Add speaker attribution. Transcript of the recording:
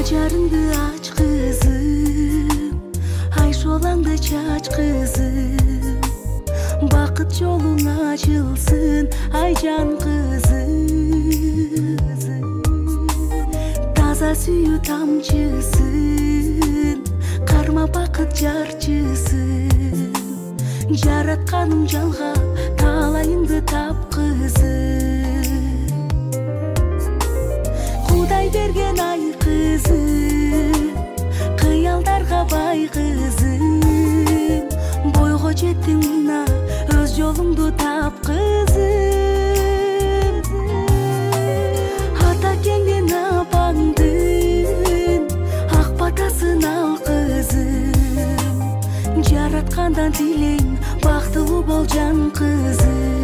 Speaker 1: Açarındı aç kızım, ayşolаңды çaç kızım. Bakıt yolun açılsın, aycan kızım. Taza suyu tamçısın, karma bakıt jarчысın. Жаратканым жалга, талайыңды тап кызым. Кудай берген ай кызым, кыялдарга бай кызым. Бойго жеттиң мына, өз жолуңду тап кызым. Ата кеңден апаңдын ак батасын ал кызым. Жараткандан тилейм, бактылуу бол жан кызым.